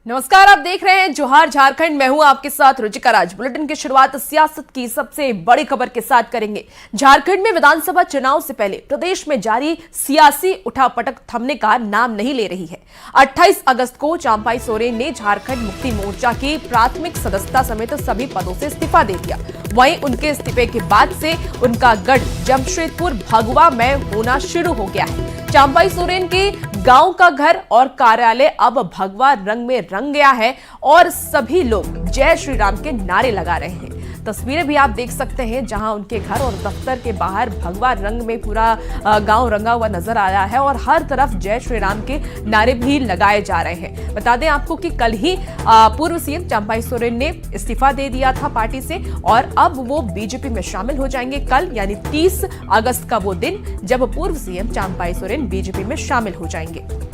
नमस्कार, आप देख रहे हैं जोहार झारखंड। मैं हूं आपके साथ रुचिका राज। बुलेटिन की शुरुआत सियासत की सबसे बड़ी खबर के साथ करेंगे। झारखंड में विधानसभा चुनाव से पहले प्रदेश में जारी सियासी उठापटक थमने का नाम नहीं ले रही है। 28 अगस्त को चंपाई सोरेन ने झारखंड मुक्ति मोर्चा की प्राथमिक सदस्यता समेत सभी पदों से इस्तीफा दे दिया। वहीं उनके इस्तीफे के बाद से उनका गढ़ जमशेदपुर भगवा में होना शुरू हो गया है। चंपाई सोरेन के गांव का घर और कार्यालय अब भगवा रंग में रंग गया है और सभी लोग जय श्री राम के नारे लगा रहे हैं। तस्वीरें भी आप देख सकते हैं जहां उनके घर और दफ्तर के बाहर भगवा रंग में पूरा गांव रंगा हुआ नजर आ रहा है और हर तरफ जय श्री राम के नारे भी लगाए जा रहे हैं। बता दें आपको कि कल ही पूर्व सीएम चंपाई सोरेन ने इस्तीफा दे दिया था पार्टी से और अब वो बीजेपी में शामिल हो जाएंगे। कल यानी 30 अगस्त का वो दिन जब पूर्व सीएम चंपाई सोरेन बीजेपी में शामिल हो जाएंगे।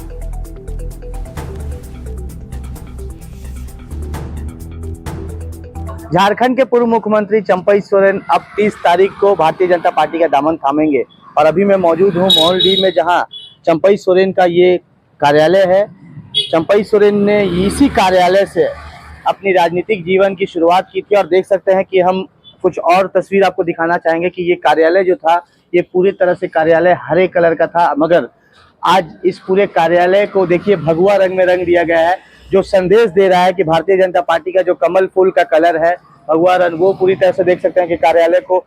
झारखंड के पूर्व मुख्यमंत्री चंपाई सोरेन अब 30 तारीख को भारतीय जनता पार्टी का दामन थामेंगे और अभी मैं मौजूद हूं मोहलडी में, जहां चंपाई सोरेन का ये कार्यालय है। चंपाई सोरेन ने इसी कार्यालय से अपनी राजनीतिक जीवन की शुरुआत की थी और देख सकते हैं कि हम कुछ और तस्वीर आपको दिखाना चाहेंगे कि ये कार्यालय जो था ये पूरी तरह से कार्यालय हरे कलर का था, मगर आज इस पूरे कार्यालय को देखिए भगवा रंग में रंग दिया गया है, जो संदेश दे रहा है कि भारतीय जनता पार्टी का जो कमल फूल का कलर है भगवा रंग, वो पूरी तरह से देख सकते हैं कि कार्यालय को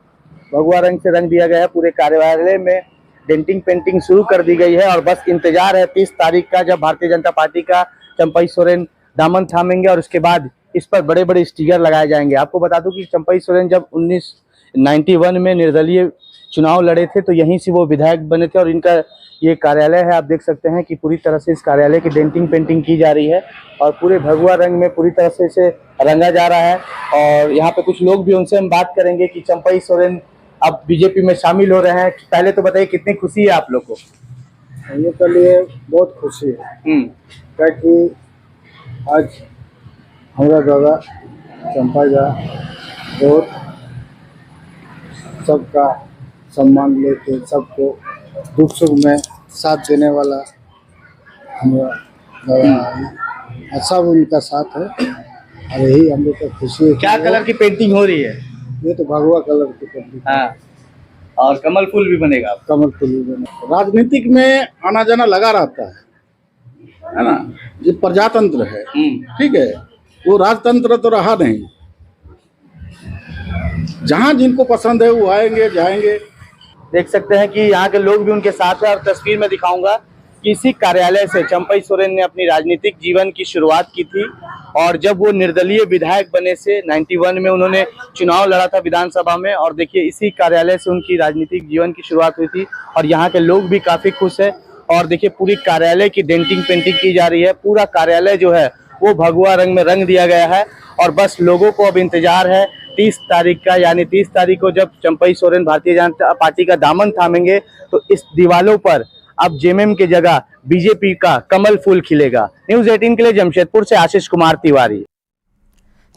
भगवा रंग से रंग दिया गया है। पूरे कार्यालय में डेंटिंग पेंटिंग शुरू कर दी गई है और बस इंतजार है 30 तारीख का, जब भारतीय जनता पार्टी का चंपाई सोरेन दामन थामेंगे और उसके बाद इस पर बड़े बड़े स्टिकर लगाए जाएंगे। आपको बता दूं कि चंपाई सोरेन जब 1991 में निर्दलीय चुनाव लड़े थे तो यहीं से वो विधायक बने थे और इनका ये कार्यालय है। आप देख सकते हैं कि पूरी तरह से इस कार्यालय की डेंटिंग पेंटिंग की जा रही है और पूरे भगवा रंग में पूरी तरह से इसे रंगा जा रहा है। और यहाँ पे कुछ लोग भी, उनसे हम बात करेंगे कि चंपाई सोरेन अब बीजेपी में शामिल हो रहे हैं। पहले तो बताइए कितनी खुशी है आप लोग को? हम लोग के लिए बहुत खुशी है क्योंकि आज हमारा दादा चंपाई का बहुत सबका सम्मान लेके सबको दुख सुख में साथ देने वाला हमारा दादा है। सब उनका साथ है और यही हम लोग का खुशी है। क्या कलर की पेंटिंग हो रही है? ये तो भगवा कलर की पेंटिंग। हाँ, और कमल फूल भी बनेगा। कमल फूल भी बनेगा। राजनीतिक में आना जाना लगा रहता है ना। ये प्रजातंत्र है, ठीक है, वो राजतंत्र तो रहा नहीं। जहाँ जिनको पसंद है वो आएंगे जाएंगे। देख सकते हैं कि यहाँ के लोग भी उनके साथ हैं और तस्वीर में दिखाऊंगा कि इसी कार्यालय से चंपाई सोरेन ने अपनी राजनीतिक जीवन की शुरुआत की थी और जब वो निर्दलीय विधायक बने से 91 में उन्होंने चुनाव लड़ा था विधानसभा में और देखिए इसी कार्यालय से उनकी राजनीतिक जीवन की शुरुआत हुई थी और यहाँ के लोग भी काफ़ी खुश है। और देखिए पूरी कार्यालय की डेंटिंग पेंटिंग की जा रही है। पूरा कार्यालय जो है वो भगवा रंग में रंग दिया गया है और बस लोगों को अब इंतजार है 30 तारीख का, यानी 30 तारीख को जब चंपाई सोरेन भारतीय जनता पार्टी का दामन थामेंगे तो इस दीवालों पर अब जेएमएम की जगह बीजेपी का कमल फूल खिलेगा। न्यूज़ 18 के लिए जमशेदपुर से आशीष कुमार तिवारी।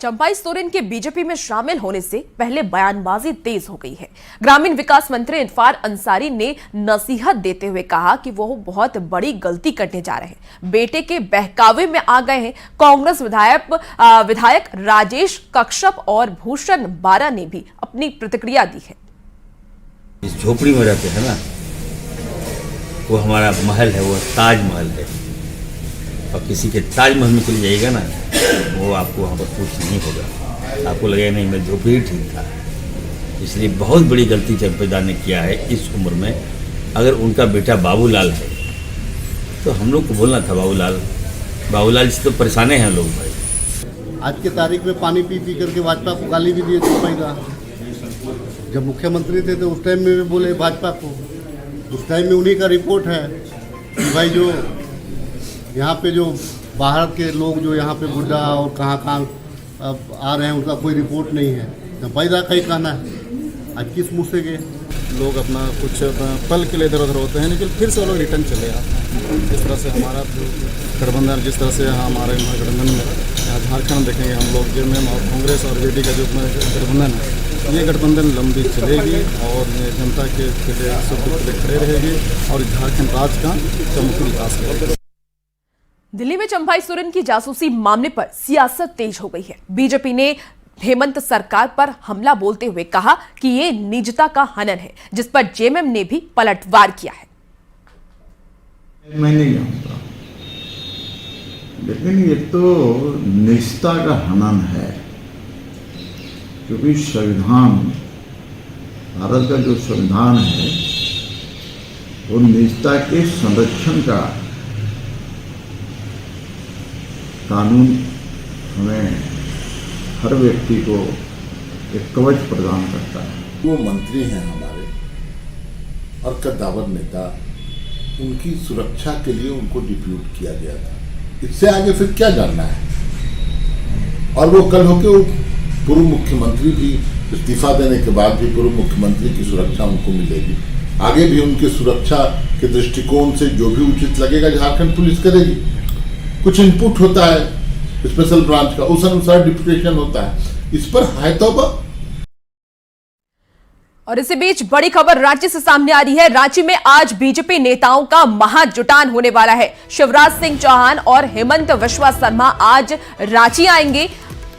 चंपाई सोरेन के बीजेपी में शामिल होने से पहले बयानबाजी तेज हो गई है। ग्रामीण विकास मंत्री इरफान अंसारी ने नसीहत देते हुए कहा कि वो बहुत बड़ी गलती करने जा रहे हैं, बेटे के बहकावे में आ गए हैं। कांग्रेस विधायक राजेश कश्यप और भूषण बारा ने भी अपनी प्रतिक्रिया दी है। इस झोपड़ी में रहते हैं ना, वो हमारा महल है, वो ताजमहल है और किसी के ताजमहल में चले जाइएगा ना वो आपको वहाँ पर कुछ नहीं होगा, आपको लगेगा नहीं मैं झोपड़ी ठीक था। इसलिए बहुत बड़ी गलती चंपाई ने किया है इस उम्र में। अगर उनका बेटा बाबूलाल है तो हम लोग को बोलना था बाबूलाल से तो परेशाने हैं लोग भाई। आज के तारीख में पानी पी पी करके भाजपा को गाली भी दिए चंपाई का। जब मुख्यमंत्री थे तो उस टाइम में भी बोले भाजपा को, उस टाइम में उन्हीं का रिपोर्ट है कि भाई जो यहाँ पे जो बाहर के लोग जो यहाँ पे बुड्ढा और कहाँ आ रहे हैं उनका कोई रिपोर्ट नहीं है। चंपाई का ही कहना है, आज किस मुँह से गए लोग अपना कुछ पल के लिए इधर उधर होते हैं लेकिन फिर से वो लोग रिटर्न चले आते हैं। जिस तरह से हमारा गठबंधन, जिस तरह से हमारे गठबंधन में यहाँ झारखंड देखेंगे हम लोग जेएमएम और कांग्रेस और जेडी का जो गठबंधन है, ये गठबंधन लंबी चलेगी और जनता के लिए सब खड़े रहेगी और झारखंड राज्य का चमकदार विकास करेगी। दिल्ली में चंपाई सोरेन की जासूसी मामले पर सियासत तेज हो गई है। बीजेपी ने हेमंत सरकार पर हमला बोलते हुए कहा कि ये निजता का हनन है, जिस पर जेएमएम ने भी पलटवार किया है। मैं नहीं जानता, लेकिन ये तो निजता का हनन है, क्योंकि संविधान, भारत का जो संविधान है वो निजता के संरक्षण का कानून हमें हर व्यक्ति को एक कवच प्रदान करता है। वो मंत्री हैं हमारे और कद्दावर नेता, उनकी सुरक्षा के लिए उनको डिप्यूट किया गया था। इससे आगे फिर क्या जानना है? और वो कल होके पूर्व मुख्यमंत्री भी इस्तीफा देने के बाद भी पूर्व मुख्यमंत्री की सुरक्षा उनको मिलेगी। आगे भी उनकी सुरक्षा के दृष्टिकोण से जो भी उचित लगेगा झारखंड पुलिस करेगी। कुछ इनपुट होता है स्पेशल ब्रांच का, उस अनुसार डिप्यूटेशन होता है। इस पर है तौबा। और इसी बीच बड़ी खबर रांची से सामने आ रही है। रांची में आज बीजेपी नेताओं का महाजुटान होने वाला है। शिवराज सिंह चौहान और हेमंत बिस्वा शर्मा आज रांची आएंगे।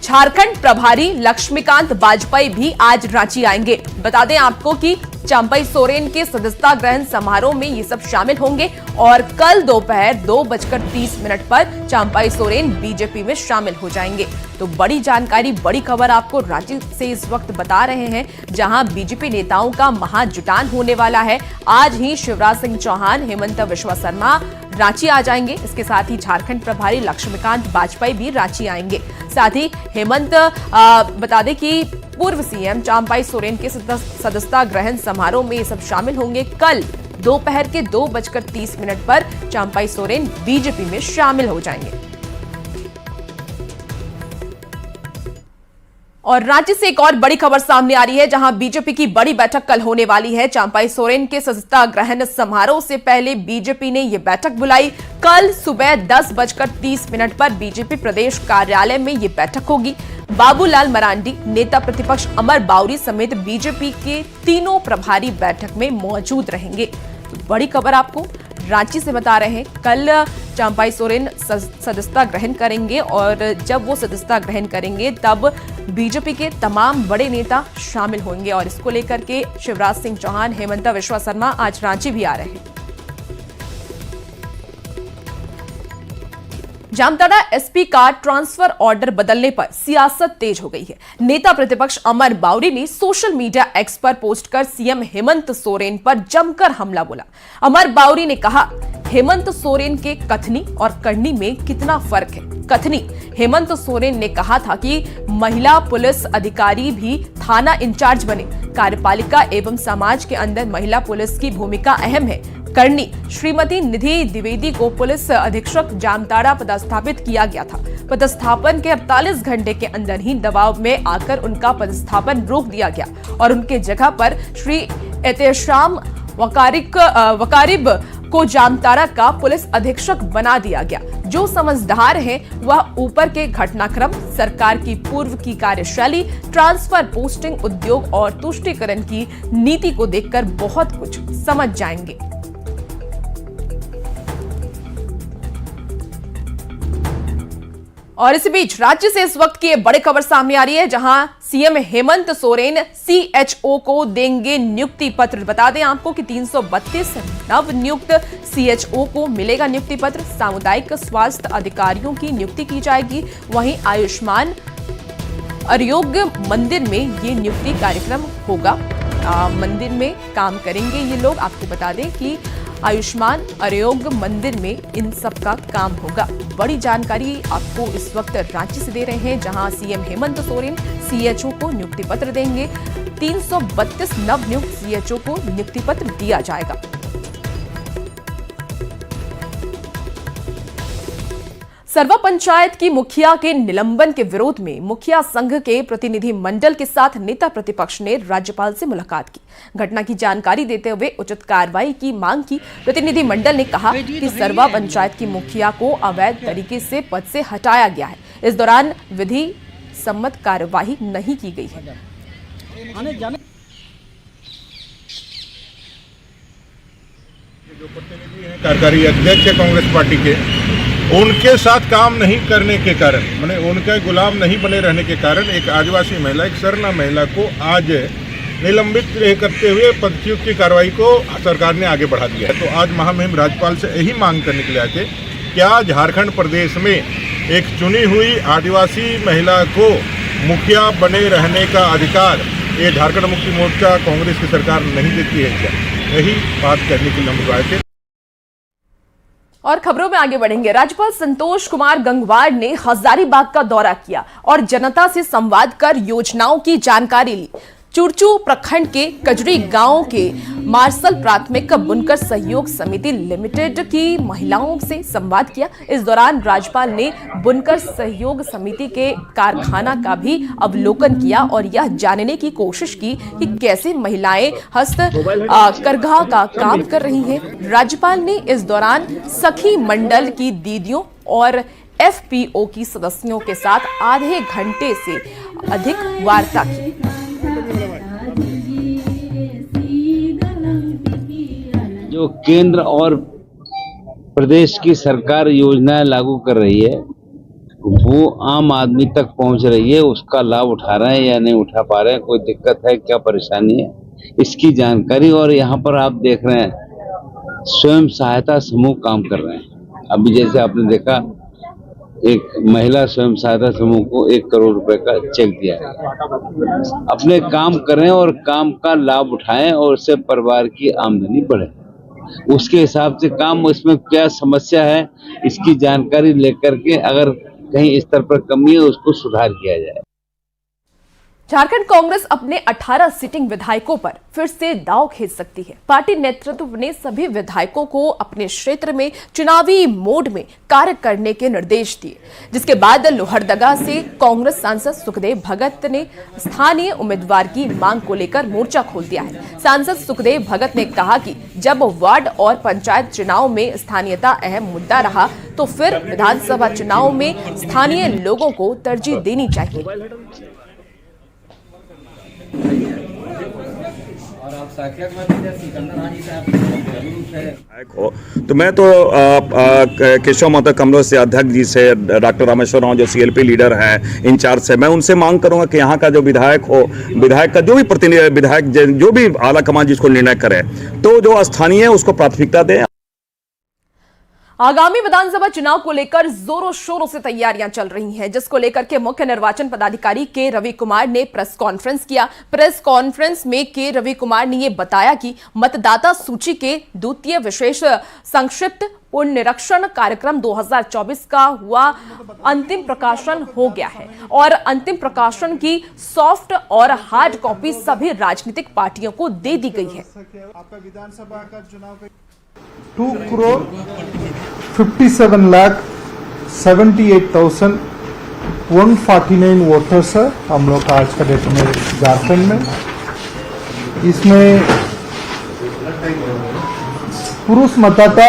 झारखंड प्रभारी लक्ष्मीकांत वाजपेयी भी आज रांची आएंगे। बता दें आपको कि चंपाई सोरेन के सदस्यता ग्रहण समारोह में ये सब शामिल होंगे और कल दोपहर 2:30 पर चंपाई सोरेन बीजेपी में शामिल हो जाएंगे। तो बड़ी जानकारी, बड़ी खबर आपको रांची से इस वक्त बता रहे हैं, जहां बीजेपी नेताओं का महाजुटान होने वाला है। आज ही शिवराज सिंह चौहान, हेमंत बिस्वा शर्मा रांची आ जाएंगे। इसके साथ ही झारखंड प्रभारी लक्ष्मीकांत वाजपेयी भी रांची आएंगे। साथ ही हेमंत बता दें कि पूर्व सीएम चंपाई सोरेन के सदस्यता ग्रहण समारोह में ये सब शामिल होंगे। कल दोपहर के 2:30 पर चंपाई सोरेन बीजेपी में शामिल हो जाएंगे। और रांची से एक और बड़ी खबर सामने आ रही है, जहां बीजेपी की बड़ी बैठक कल होने वाली है। चंपाई सोरेन के सदस्यता ग्रहण समारोह से पहले बीजेपी ने यह बैठक बुलाई। कल सुबह 10:30 पर बीजेपी प्रदेश कार्यालय में यह बैठक होगी। बाबूलाल मरांडी, नेता प्रतिपक्ष अमर बावरी समेत बीजेपी के तीनों प्रभारी बैठक में मौजूद रहेंगे। तो बड़ी खबर आपको रांची से बता रहे हैं। कल चंपाई सोरेन सदस्यता ग्रहण करेंगे और जब वो सदस्यता ग्रहण करेंगे तब बीजेपी के तमाम बड़े नेता शामिल होंगे। और इसको लेकर के शिवराज सिंह चौहान, हेमंत बिस्वा शर्मा आज रांची भी आ रहे हैं। जामताड़ा एसपी का ट्रांसफर ऑर्डर बदलने पर सियासत तेज हो गई है। नेता प्रतिपक्ष अमर बावरी ने सोशल मीडिया एक्स पर पोस्ट कर सीएम हेमंत सोरेन पर जमकर हमला बोला। अमर बावरी ने कहा, हेमंत सोरेन के कथनी और करनी में कितना फर्क है। कथनी, हेमंत सोरेन ने कहा था कि महिला पुलिस अधिकारी भी थाना इंचार्ज बने। कार्यपालिका एवं समाज के अंदर महिला पुलिस की भूमिका अहम है। करनी, श्रीमती निधि द्विवेदी को पुलिस अधीक्षक जामताड़ा पदस्थापित किया गया था। पदस्थापन के 48 घंटे के अंदर ही दबाव में आकर उनका पदस्थापन रोक दिया गया और उनके जगह पर श्री एहतेशाम वकारिब को जामताड़ा का पुलिस अधीक्षक बना दिया गया। जो समझदार हैं वह ऊपर के घटनाक्रम, सरकार की पूर्व की कार्यशैली, ट्रांसफर, पोस्टिंग, उद्योग और तुष्टीकरण की नीति को देखकर बहुत कुछ समझ जाएंगे। और इसी बीच राज्य से इस वक्त की बड़ी खबर सामने आ रही है, जहां सीएम हेमंत सोरेन सीएचओ को देंगे नियुक्ति पत्र। बता दें आपको कि 332 नव नियुक्त सीएचओ को मिलेगा नियुक्ति पत्र। सामुदायिक स्वास्थ्य अधिकारियों की नियुक्ति की जाएगी। वहीं आयुष्मान आरोग्य मंदिर में ये नियुक्ति कार्यक्रम होगा। मंदिर में काम करेंगे ये लोग। आपको बता दें कि आयुष्मान आरोग्य मंदिर में इन सब का काम होगा। बड़ी जानकारी आपको इस वक्त रांची से दे रहे हैं, जहां सीएम हेमंत सोरेन सीएचओ को नियुक्ति पत्र देंगे। 332 नव नियुक्त सीएचओ को नियुक्ति पत्र दिया जाएगा। सरवा पंचायत की मुखिया के निलंबन के विरोध में मुखिया संघ के प्रतिनिधि मंडल के साथ नेता प्रतिपक्ष ने राज्यपाल से मुलाकात की। घटना की जानकारी देते हुए उचित कार्रवाई की मांग की। प्रतिनिधि मंडल ने कहा कि सरवा पंचायत की मुखिया को अवैध तरीके से पद से हटाया गया है। इस दौरान विधि सम्मत कार्यवाही नहीं की गई है। जो प्रतिनिधि हैं कार्यकारी अध्यक्ष है कांग्रेस पार्टी के, उनके साथ काम नहीं करने के कारण, माने उनके गुलाम नहीं बने रहने के कारण एक आदिवासी महिला, एक सरना महिला को आज निलंबित करते हुए पदच्युत की कार्रवाई को सरकार ने आगे बढ़ा दिया है। तो आज महामहिम राज्यपाल से यही मांग करने के लिए आए थे, क्या झारखंड प्रदेश में एक चुनी हुई आदिवासी महिला को मुखिया बने रहने का अधिकार ये झारखंड मुक्ति मोर्चा कांग्रेस की सरकार नहीं देती है क्या? यही बात करने के लिए हम आए थे। और खबरों में आगे बढ़ेंगे। राज्यपाल संतोष कुमार गंगवार ने हजारीबाग का दौरा किया और जनता से संवाद कर योजनाओं की जानकारी ली। चुरचू प्रखंड के कजरी गांव के मार्शल प्राथमिक बुनकर सहयोग समिति लिमिटेड की महिलाओं से संवाद किया। इस दौरान राज्यपाल ने बुनकर सहयोग समिति के कारखाना का भी अवलोकन किया और यह जानने की कोशिश की कि कैसे महिलाएं हस्त करघा का काम कर रही हैं। राज्यपाल ने इस दौरान सखी मंडल की दीदियों और एफपीओ की सदस्यों के साथ आधे घंटे से अधिक वार्ता की। जो केंद्र और प्रदेश की सरकार योजनाएं लागू कर रही है वो आम आदमी तक पहुंच रही है, उसका लाभ उठा रहे हैं या नहीं उठा पा रहे हैं, कोई दिक्कत है, क्या परेशानी है, इसकी जानकारी। और यहाँ पर आप देख रहे हैं स्वयं सहायता समूह काम कर रहे हैं। अभी जैसे आपने देखा एक महिला स्वयं सहायता समूह को 1 करोड़ रुपए का चेक दिया है। अपने काम करें और काम का लाभ उठाएं और उससे परिवार की आमदनी बढ़े, उसके हिसाब से काम। उसमें क्या समस्या है इसकी जानकारी लेकर के अगर कहीं स्तर पर कमी है उसको सुधार किया जाए। झारखंड कांग्रेस अपने 18 सिटिंग विधायकों पर फिर से दांव खेल सकती है। पार्टी नेतृत्व ने सभी विधायकों को अपने क्षेत्र में चुनावी मोड में कार्य करने के निर्देश दिए, जिसके बाद लोहरदगा से कांग्रेस सांसद सुखदेव भगत ने स्थानीय उम्मीदवार की मांग को लेकर मोर्चा खोल दिया है। सांसद सुखदेव भगत ने कहा कि जब वार्ड और पंचायत चुनाव में स्थानीयता अहम मुद्दा रहा तो फिर विधानसभा चुनाव में स्थानीय लोगों को तरजीह देनी चाहिए। तो मैं तो केशव माता कमलों से अध्यक्ष जी से, डॉक्टर रामेश्वर राव जो सीएलपी लीडर है इंचार्ज से, मैं उनसे मांग करूंगा कि यहाँ का जो विधायक हो, विधायक का जो भी प्रतिनिधि, विधायक जो भी आला कमान जिसको निर्णय करे तो जो स्थानीय है उसको प्राथमिकता दें। आगामी विधानसभा चुनाव को लेकर जोरों शोरों से तैयारियां चल रही हैं, जिसको लेकर के मुख्य निर्वाचन पदाधिकारी के रवि कुमार ने प्रेस कॉन्फ्रेंस किया। प्रेस कॉन्फ्रेंस में के रवि कुमार ने यह बताया कि मतदाता सूची के द्वितीय विशेष संक्षिप्त पुनरीक्षण कार्यक्रम 2024 का हुआ अंतिम प्रकाशन हो गया है और अंतिम प्रकाशन की सॉफ्ट और हार्ड कॉपी सभी राजनीतिक पार्टियों को दे दी गई है। आपका विधानसभा का चुनाव 2,57,78,149 वोटर्स है हम लोग का आज का डेट में झारखंड में। इसमें पुरुष मतदाता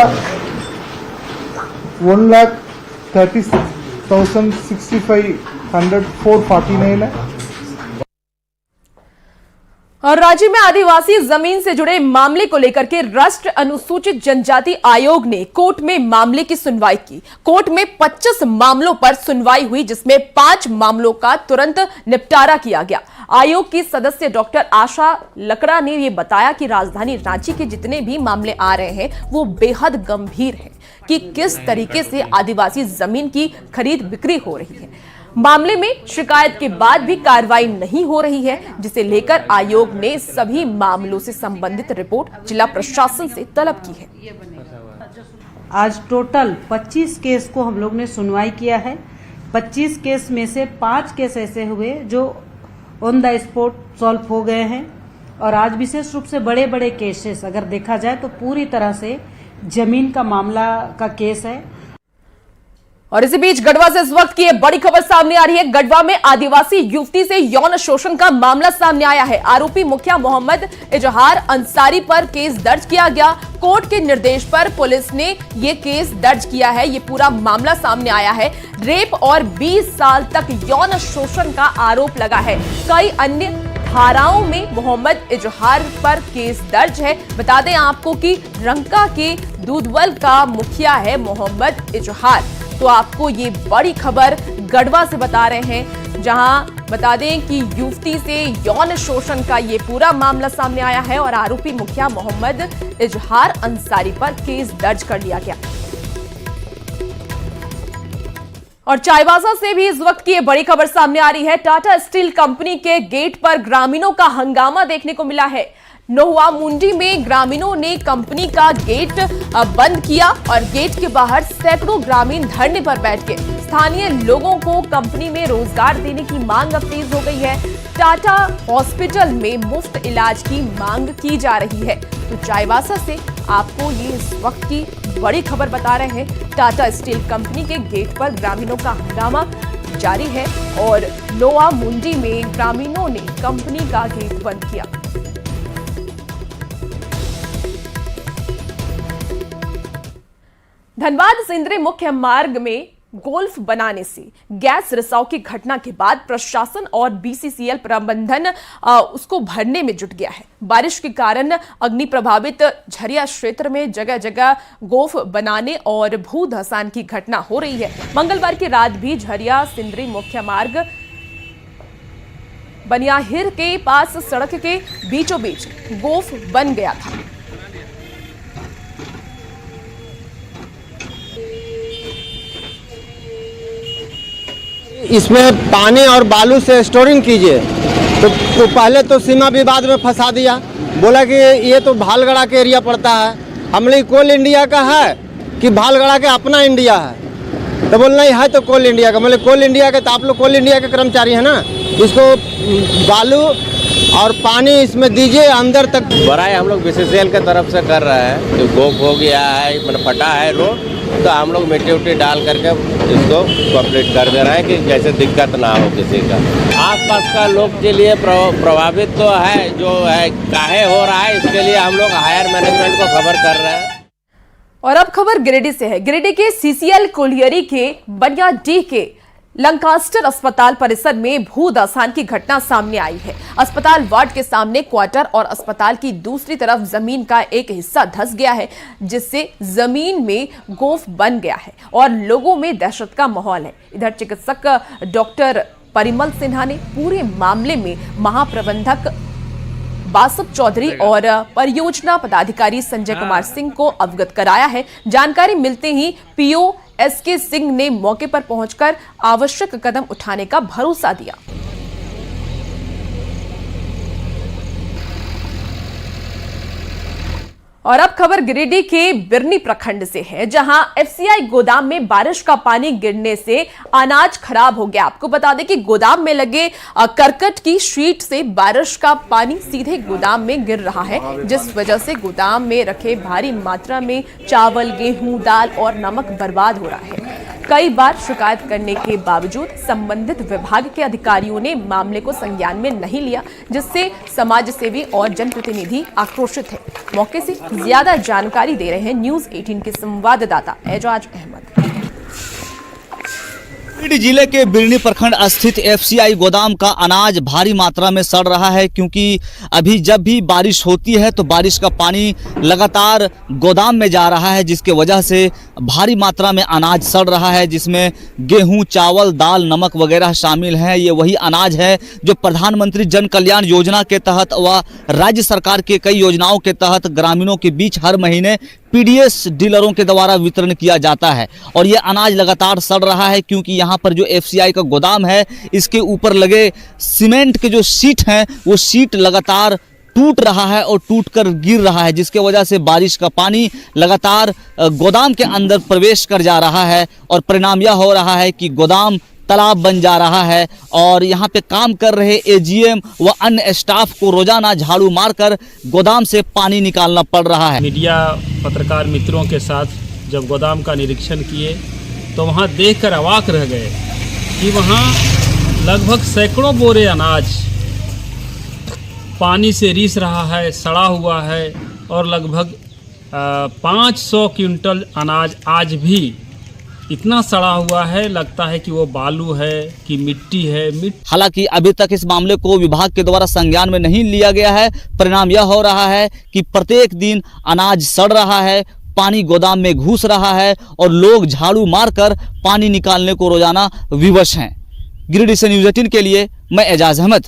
1,36,449 है। और राज्य में आदिवासी जमीन से जुड़े मामले को लेकर के राष्ट्रीय अनुसूचित जनजाति आयोग ने कोर्ट में मामले की सुनवाई की। कोर्ट में 25 मामलों पर सुनवाई हुई, जिसमें 5 मामलों का तुरंत निपटारा किया गया। आयोग की सदस्य डॉक्टर आशा लकड़ा ने यह बताया कि राजधानी रांची के जितने भी मामले आ रहे हैं वो बेहद गंभीर हैं कि किस तरीके से आदिवासी जमीन की खरीद बिक्री हो रही है। मामले में शिकायत के बाद भी कार्रवाई नहीं हो रही है, जिसे लेकर आयोग ने सभी मामलों से संबंधित रिपोर्ट जिला प्रशासन से तलब की है। आज टोटल 25 केस को हम लोग ने सुनवाई किया है। 25 केस में से 5 केस ऐसे हुए जो ऑन द स्पॉट सॉल्व हो गए हैं और आज विशेष रूप से बड़े बड़े केसेस अगर देखा जाए तो पूरी तरह से जमीन का मामला का केस है। और इसी बीच गढ़वा से इस वक्त की एक बड़ी खबर सामने आ रही है। गढ़वा में आदिवासी युवती से यौन शोषण का मामला सामने आया है। आरोपी मुखिया मोहम्मद इजहार अंसारी पर केस दर्ज किया गया। कोर्ट के निर्देश पर पुलिस ने यह केस दर्ज किया है। यह पूरा मामला सामने आया है। रेप और 20 साल तक यौन शोषण का आरोप लगा है। कई अन्य धाराओं में मोहम्मद इजहार पर केस दर्ज है। बता दें आपको कि रंका के दूधवल का मुखिया है मोहम्मद इजहार। तो आपको ये बड़ी खबर गढ़वा से बता रहे हैं, जहां बता दें कि युवती से यौन शोषण का ये पूरा मामला सामने आया है और आरोपी मुखिया मोहम्मद इजहार अंसारी पर केस दर्ज कर लिया गया। और चाईबासा से भी इस वक्त की ये बड़ी खबर सामने आ रही है। टाटा स्टील कंपनी के गेट पर ग्रामीणों का हंगामा देखने को मिला है। नोहुआ मुंडी में ग्रामीणों ने कंपनी का गेट बंद किया और गेट के बाहर सैकड़ों ग्रामीण धरने पर बैठ गए। स्थानीय लोगों को कंपनी में रोजगार देने की मांग अब तेज हो गई है। टाटा हॉस्पिटल में मुफ्त इलाज की मांग की जा रही है। तो चाईबासा से आपको ये इस वक्त की बड़ी खबर बता रहे हैं। टाटा स्टील कंपनी के गेट पर ग्रामीणों का हंगामा जारी है और नोआ मुंडी में ग्रामीणों ने कंपनी का गेट बंद किया। धनबाद सिंदरी मुख्य मार्ग में गोल्फ बनाने से गैस रिसाव की घटना के बाद प्रशासन और बीसीसीएल प्रबंधन उसको भरने में जुट गया है। बारिश के कारण अग्नि प्रभावित झरिया क्षेत्र में जगह जगह गोल्फ बनाने और भू धसान की घटना हो रही है। मंगलवार की रात भी झरिया सिंदरी मुख्य मार्ग बनियाहिर के पास सड़क के बीचों बीच गोल्फ बन गया था। इसमें पानी और बालू से स्टोरिंग कीजिए, तो पहले तो सीमा विवाद में फंसा दिया। बोला कि ये तो भालगढ़ा के एरिया पड़ता है। हमने कोल इंडिया का है कि भालगढ़ा के अपना इंडिया है? तो बोल नहीं है तो कोल इंडिया का। बोले कोल इंडिया के, तो आप लोग कोल इंडिया के कर्मचारी हैं ना, इसको बालू और पानी इसमें दीजिए अंदर तक। बराई हम लोग बीसीसीएल के तरफ से कर रहे हैं। तो गोप हो गया है, मतलब फटा है रोड, तो हम लोग मिट्टी उट्टी डाल करके इसको कंप्लीट कर दे रहे हैं कि जैसे दिक्कत ना हो किसी का। आसपास का लोग के लिए प्रभावित तो है, जो है काहे हो रहा है, इसके लिए हम लोग हायर मैनेजमेंट को खबर कर रहे हैं। और अब खबर गिरिडीह से है। गिरिडीह के सीसीएल कोलियरी के बनियाडीह के लंकास्टर अस्पताल परिसर में भू धसान की घटना सामने आई है। अस्पताल वार्ड के सामने क्वार्टर और अस्पताल की दूसरी तरफ जमीन का एक हिस्सा धंस गया है, जिससे जमीन में गोफ बन गया है और लोगों में दहशत का माहौल है। इधर चिकित्सक डॉक्टर परिमल सिन्हा ने पूरे मामले में महाप्रबंधक बासुब चौधरी और परियोजना पदाधिकारी संजय कुमार सिंह को अवगत कराया है। जानकारी मिलते ही पीओ एसके सिंह ने मौके पर पहुंचकर आवश्यक कदम उठाने का भरोसा दिया। और अब खबर गिरिडीह के बिरनी प्रखंड से है, जहां एफसीआई गोदाम में बारिश का पानी गिरने से अनाज खराब हो गया। आपको बता दें कि गोदाम में लगे करकट की शीट से बारिश का पानी सीधे गोदाम में गिर रहा है, जिस वजह से गोदाम में रखे भारी मात्रा में चावल, गेहूं, दाल और नमक बर्बाद हो रहा है। कई बार शिकायत करने के बावजूद संबंधित विभाग के अधिकारियों ने मामले को संज्ञान में नहीं लिया, जिससे समाजसेवी और जनप्रतिनिधि आक्रोशित हैं। मौके से ज्यादा जानकारी दे रहे हैं न्यूज 18 के संवाददाता एजाज अहमद। गिरिडीह जिले के बिरनी प्रखंड स्थित एफसीआई गोदाम का अनाज भारी मात्रा में सड़ रहा है, क्योंकि अभी जब भी बारिश होती है तो बारिश का पानी लगातार गोदाम में जा रहा है, जिसके वजह से भारी मात्रा में अनाज सड़ रहा है, जिसमें गेहूं, चावल, दाल, नमक वगैरह शामिल हैं। ये वही अनाज है जो प्रधानमंत्री जन कल्याण योजना के तहत व राज्य सरकार के कई योजनाओं के तहत ग्रामीणों के बीच हर महीने पीडीएस डीलरों के द्वारा वितरण किया जाता है। और ये अनाज लगातार सड़ रहा है, क्योंकि यहाँ पर जो एफसीआई का गोदाम है, इसके ऊपर लगे सीमेंट के जो शीट हैं, वो शीट लगातार टूट रहा है और टूटकर गिर रहा है, जिसके वजह से बारिश का पानी लगातार गोदाम के अंदर प्रवेश कर जा रहा है और परिणाम यह हो रहा है कि गोदाम तालाब बन जा रहा है। और यहाँ पे काम कर रहे एजीएम व अन्य स्टाफ को रोजाना झाड़ू मारकर गोदाम से पानी निकालना पड़ रहा है। मीडिया पत्रकार मित्रों के साथ जब गोदाम का निरीक्षण किए तो वहाँ देखकर अवाक रह गए कि वहाँ लगभग सैकड़ों बोरे अनाज पानी से रिस रहा है, सड़ा हुआ है, और लगभग 500 क्विंटल अनाज आज भी इतना सड़ा हुआ है, लगता है कि वो बालू है कि मिट्टी है। हालांकि अभी तक इस मामले को विभाग के द्वारा संज्ञान में नहीं लिया गया है। परिणाम यह हो रहा है कि प्रत्येक दिन अनाज सड़ रहा है, पानी गोदाम में घुस रहा है और लोग झाड़ू मारकर पानी निकालने को रोजाना विवश हैं। गिरिडीह से न्यूज़ 18 के लिए मैं एजाज अहमद।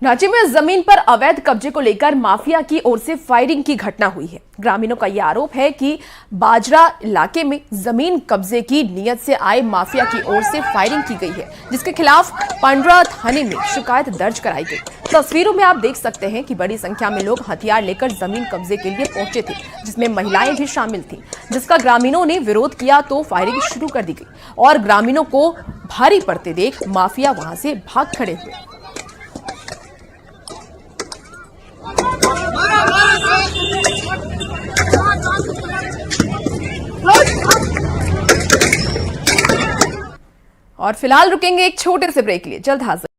रांची में जमीन पर अवैध कब्जे को लेकर माफिया की ओर से फायरिंग की घटना हुई है। ग्रामीणों का यह आरोप है कि बाजरा इलाके में जमीन कब्जे की नीयत से आए माफिया की ओर से फायरिंग की गई है, जिसके खिलाफ पांड्रा थाने में शिकायत दर्ज कराई गई। तस्वीरों में आप देख सकते हैं कि बड़ी संख्या में लोग हथियार लेकर जमीन कब्जे के लिए पहुंचे थे, जिसमें महिलाएं भी शामिल थीं, जिसका ग्रामीणों ने विरोध किया तो फायरिंग शुरू कर दी गई और ग्रामीणों को भारी पड़ते देख माफिया वहां से भाग खड़े हुए। और फिलहाल रुकेंगे एक छोटे से ब्रेक लिए, जल्द हाजिर।